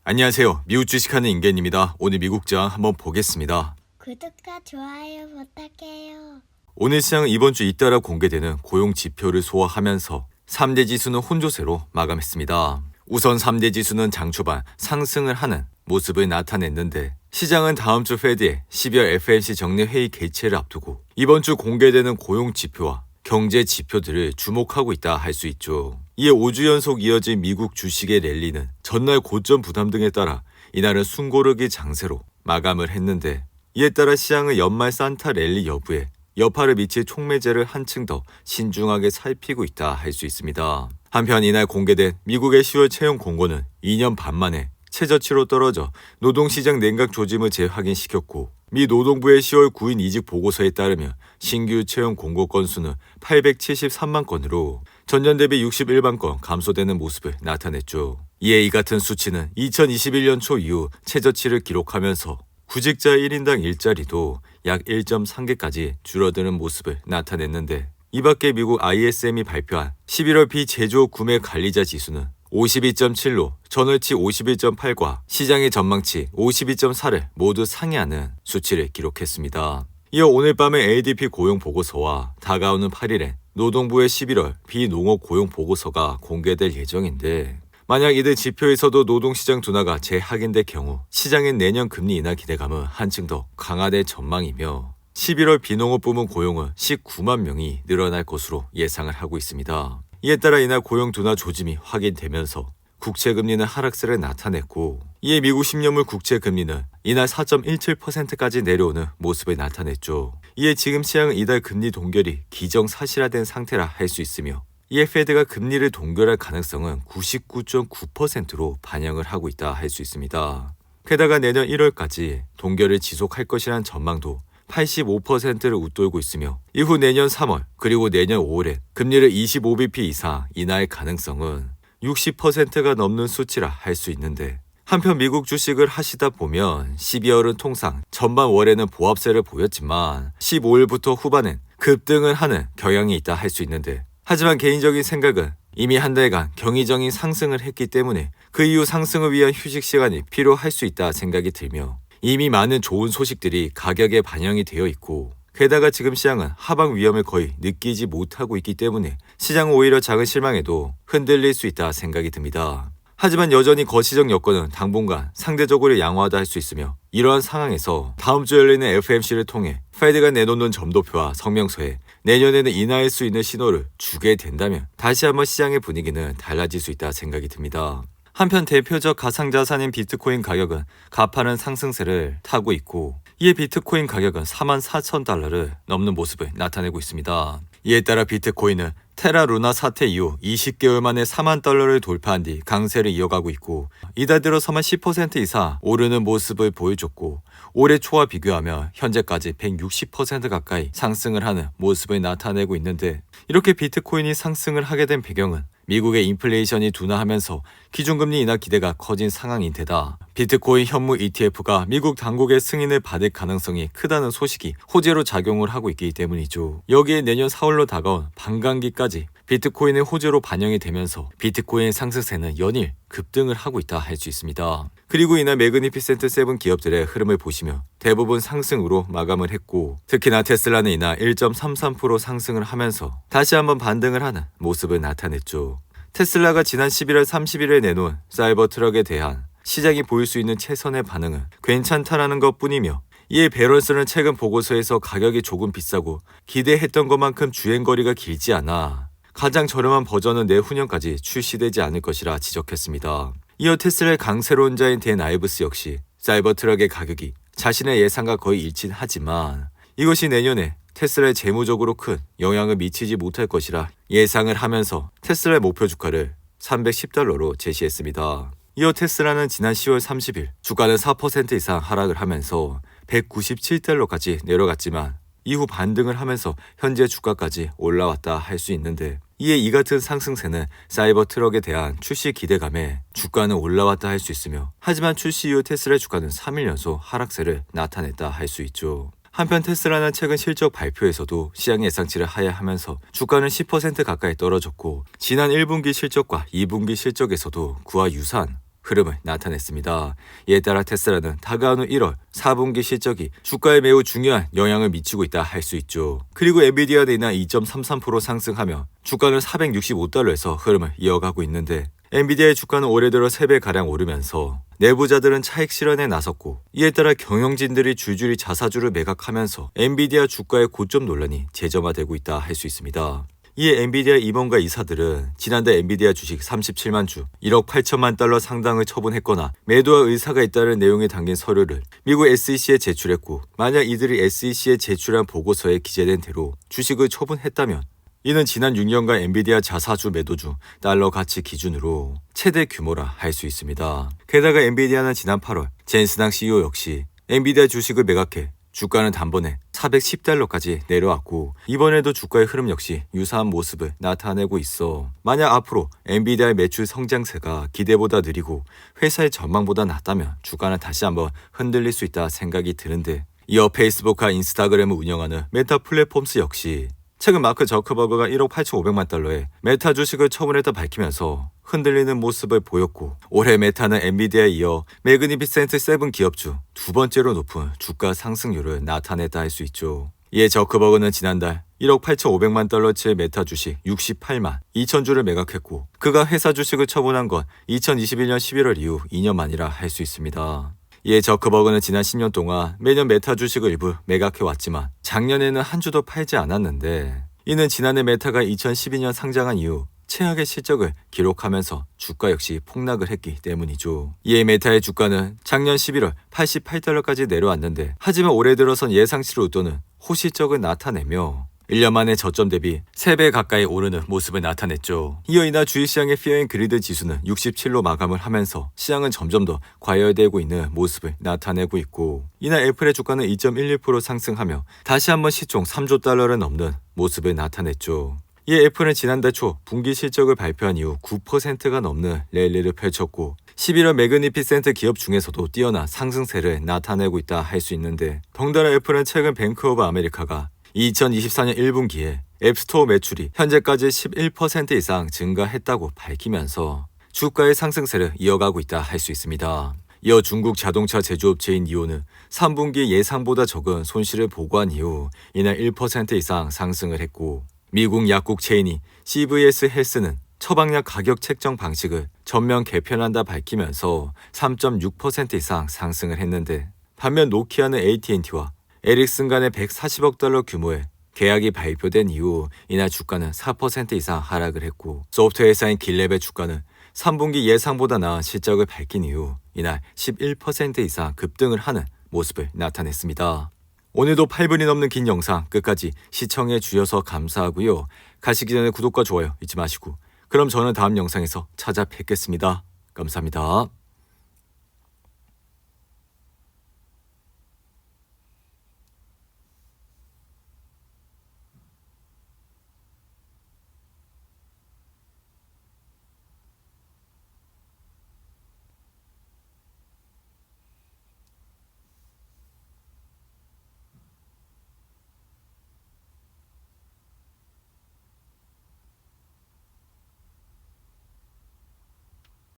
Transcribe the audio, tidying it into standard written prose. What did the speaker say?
안녕하세요. 미국 주식하는 임겐입니다. 오늘 미국장 한번 보겠습니다. 구독과 좋아요 부탁해요. 오늘 시장은 이번 주 잇따라 공개되는 고용 지표를 소화하면서 3대 지수는 혼조세로 마감했습니다. 우선 3대 지수는 장 초반 상승을 하는 모습을 나타냈는데 시장은 다음 주 페드의 12월 FOMC 정례 회의 개최를 앞두고 이번 주 공개되는 고용 지표와 경제 지표들을 주목하고 있다 할 수 있죠. 이에 5주 연속 이어진 미국 주식의 랠리는 전날 고점 부담 등에 따라 이날은 숨고르기 장세로 마감을 했는데 이에 따라 시장의 연말 산타 랠리 여부에 여파를 미칠 촉매제를 한층 더 신중하게 살피고 있다 할 수 있습니다. 한편 이날 공개된 미국의 10월 채용 공고는 2년 반 만에 최저치로 떨어져 노동시장 냉각 조짐을 재확인시켰고 미 노동부의 10월 9일 이직 보고서에 따르면 신규 채용 공고 건수는 873만 건으로 전년 대비 61만 건 감소되는 모습을 나타냈죠. 이에 이 같은 수치는 2021년 초 이후 최저치를 기록하면서 구직자 1인당 일자리도 약 1.3개까지 줄어드는 모습을 나타냈는데 이 밖에 미국 ISM이 발표한 11월 비제조업 구매 관리자 지수는 52.7로 전월치 51.8과 시장의 전망치 52.4를 모두 상회하는 수치를 기록했습니다. 이어 오늘 밤에 ADP 고용 보고서와 다가오는 8일엔 노동부의 11월 비농업 고용 보고서가 공개될 예정인데 만약 이들 지표에서도 노동시장 둔화가 재확인될 경우 시장의 내년 금리 인하 기대감은 한층 더 강화될 전망이며 11월 비농업 부문 고용은 19만 명이 늘어날 것으로 예상을 하고 있습니다. 이에 따라 이날 고용 둔화 조짐이 확인되면서 국채금리는 하락세를 나타냈고 이에 미국 10년물 국채금리는 이날 4.17%까지 내려오는 모습을 나타냈죠. 이에 지금 시장은 이달 금리 동결이 기정사실화된 상태라 할 수 있으며 이에 페드가 금리를 동결할 가능성은 99.9%로 반영을 하고 있다 할 수 있습니다. 게다가 내년 1월까지 동결을 지속할 것이라는 전망도 85%를 웃돌고 있으며 이후 내년 3월 그리고 내년 5월에 금리를 25bp 이상 인하할 가능성은 60%가 넘는 수치라 할 수 있는데 한편 미국 주식을 하시다 보면 12월은 통상 전반 월에는 보합세를 보였지만 15일부터 후반엔 급등을 하는 경향이 있다 할 수 있는데 하지만 개인적인 생각은 이미 한 달간 경이적인 상승을 했기 때문에 그 이후 상승을 위한 휴식 시간이 필요할 수 있다 생각이 들며 이미 많은 좋은 소식들이 가격에 반영이 되어 있고 게다가 지금 시장은 하방 위험을 거의 느끼지 못하고 있기 때문에 시장은 오히려 작은 실망에도 흔들릴 수 있다 생각이 듭니다. 하지만 여전히 거시적 여건은 당분간 상대적으로 양호하다 할 수 있으며 이러한 상황에서 다음 주 열리는 FOMC를 통해 페드가 내놓는 점도표와 성명서에 내년에는 인하할 수 있는 신호를 주게 된다면 다시 한번 시장의 분위기는 달라질 수 있다 생각이 듭니다. 한편 대표적 가상자산인 비트코인 가격은 가파른 상승세를 타고 있고 이에 비트코인 가격은 44,000달러를 넘는 모습을 나타내고 있습니다. 이에 따라 비트코인은 테라 루나 사태 이후 20개월 만에 4만 달러를 돌파한 뒤 강세를 이어가고 있고 이달 들어서만 10% 이상 오르는 모습을 보여줬고 올해 초와 비교하면 현재까지 160% 가까이 상승을 하는 모습을 나타내고 있는데 이렇게 비트코인이 상승을 하게 된 배경은 미국의 인플레이션이 둔화하면서 기준금리 인하 기대가 커진 상황인데다 비트코인 현무 ETF가 미국 당국의 승인을 받을 가능성이 크다는 소식이 호재로 작용을 하고 있기 때문이죠. 여기에 내년 4월로 다가온 반감기까지 비트코인의 호재로 반영이 되면서 비트코인의 상승세는 연일 급등을 하고 있다 할 수 있습니다. 그리고 이날 매그니피센트 7 기업들의 흐름을 보시면 대부분 상승으로 마감을 했고 특히나 테슬라는 이날 1.33% 상승을 하면서 다시 한번 반등을 하는 모습을 나타냈죠. 테슬라가 지난 11월 30일에 내놓은 사이버 트럭에 대한 시장이 보일 수 있는 최선의 반응은 괜찮다라는 것뿐이며 이에 배럴스는 최근 보고서에서 가격이 조금 비싸고 기대했던 것만큼 주행거리가 길지 않아 가장 저렴한 버전은 내후년까지 출시되지 않을 것이라 지적했습니다. 이어 테슬라의 강세론자인 댄 아이브스 역시 사이버 트럭의 가격이 자신의 예상과 거의 일치하지만 이것이 내년에 테슬라에 재무적으로 큰 영향을 미치지 못할 것이라 예상을 하면서 테슬라의 목표 주가를 310달러로 제시했습니다. 이어 테슬라는 지난 10월 30일 주가는 4% 이상 하락을 하면서 197달러까지 내려갔지만 이후 반등을 하면서 현재 주가까지 올라왔다 할 수 있는데 이에 이 같은 상승세는 사이버 트럭에 대한 출시 기대감에 주가는 올라왔다 할 수 있으며 하지만 출시 이후 테슬라의 주가는 3일 연속 하락세를 나타냈다 할 수 있죠. 한편 테슬라는 최근 실적 발표에서도 시장 예상치를 하회하면서 주가는 10% 가까이 떨어졌고 지난 1분기 실적과 2분기 실적에서도 그와 유사한 흐름을 나타냈습니다. 이에 따라 테슬라는 다가오는 1월 4분기 실적이 주가에 매우 중요한 영향을 미치고 있다 할 수 있죠. 그리고 엔비디아는 이날 2.33% 상승하며 주가는 465달러에서 흐름을 이어가고 있는데 엔비디아의 주가는 올해 들어 3배가량 오르면서 내부자들은 차익 실현에 나섰고 이에 따라 경영진들이 줄줄이 자사주를 매각하면서 엔비디아 주가의 고점 논란이 재점화되고 있다 할 수 있습니다. 이에 엔비디아 임원과 이사들은 지난달 엔비디아 주식 37만 주, 1억 8천만 달러 상당을 처분했거나 매도할 의사가 있다는 내용이 담긴 서류를 미국 SEC에 제출했고 만약 이들이 SEC에 제출한 보고서에 기재된 대로 주식을 처분했다면 이는 지난 6년간 엔비디아 자사주 매도주 달러 가치 기준으로 최대 규모라 할 수 있습니다. 게다가 엔비디아는 지난 8월 젠스당 CEO 역시 엔비디아 주식을 매각해 주가는 단번에 410달러까지 내려왔고 이번에도 주가의 흐름 역시 유사한 모습을 나타내고 있어 만약 앞으로 엔비디아의 매출 성장세가 기대보다 느리고 회사의 전망보다 낮다면 주가는 다시 한번 흔들릴 수 있다 생각이 드는데 이어 페이스북과 인스타그램을 운영하는 메타 플랫폼스 역시 최근 마크 저커버그가 1억 8,500만 달러의 메타 주식을 처분했다 밝히면서 흔들리는 모습을 보였고 올해 메타는 엔비디아에 이어 매그니피센트 7 기업 중 두 번째로 높은 주가 상승률을 나타냈다 할 수 있죠. 이에 저커버그는 지난달 1억 8,500만 달러치의 메타 주식 68만 2천 주를 매각했고 그가 회사 주식을 처분한 건 2021년 11월 이후 2년 만이라 할 수 있습니다. 이에 저커버그는 지난 10년 동안 매년 메타 주식을 일부 매각해왔지만 작년에는 한 주도 팔지 않았는데 이는 지난해 메타가 2012년 상장한 이후 최악의 실적을 기록하면서 주가 역시 폭락을 했기 때문이죠. 이에 메타의 주가는 작년 11월 88달러까지 내려왔는데 하지만 올해 들어선 예상치를 웃도는 호실적을 나타내며 1년 만에 저점 대비 3배 가까이 오르는 모습을 나타냈죠. 이어 이날 주식시장의 피어앤그리드 지수는 67로 마감을 하면서 시장은 점점 더 과열되고 있는 모습을 나타내고 있고 이날 애플의 주가는 2.11% 상승하며 다시 한번 시총 3조 달러를 넘는 모습을 나타냈죠. 이에 애플은 지난달 초 분기 실적을 발표한 이후 9%가 넘는 랠리를 펼쳤고 11월 매그니피센트 기업 중에서도 뛰어난 상승세를 나타내고 있다 할 수 있는데 덩달아 애플은 최근 뱅크 오브 아메리카가 2024년 1분기에 앱스토어 매출이 현재까지 11% 이상 증가했다고 밝히면서 주가의 상승세를 이어가고 있다 할 수 있습니다. 이어 중국 자동차 제조업체인 니오는 3분기 예상보다 적은 손실을 보고한 이후 이날 1% 이상 상승을 했고 미국 약국 체인이 CVS 헬스는 처방약 가격 책정 방식을 전면 개편한다 밝히면서 3.6% 이상 상승을 했는데 반면 노키아는 AT&T와 에릭슨 간의 140억 달러 규모의 계약이 발표된 이후 이날 주가는 4% 이상 하락을 했고 소프트웨어 회사인 길랩의 주가는 3분기 예상보다 나은 실적을 밝힌 이후 이날 11% 이상 급등을 하는 모습을 나타냈습니다. 오늘도 8분이 넘는 긴 영상 끝까지 시청해 주셔서 감사하고요. 가시기 전에 구독과 좋아요 잊지 마시고 그럼 저는 다음 영상에서 찾아뵙겠습니다. 감사합니다.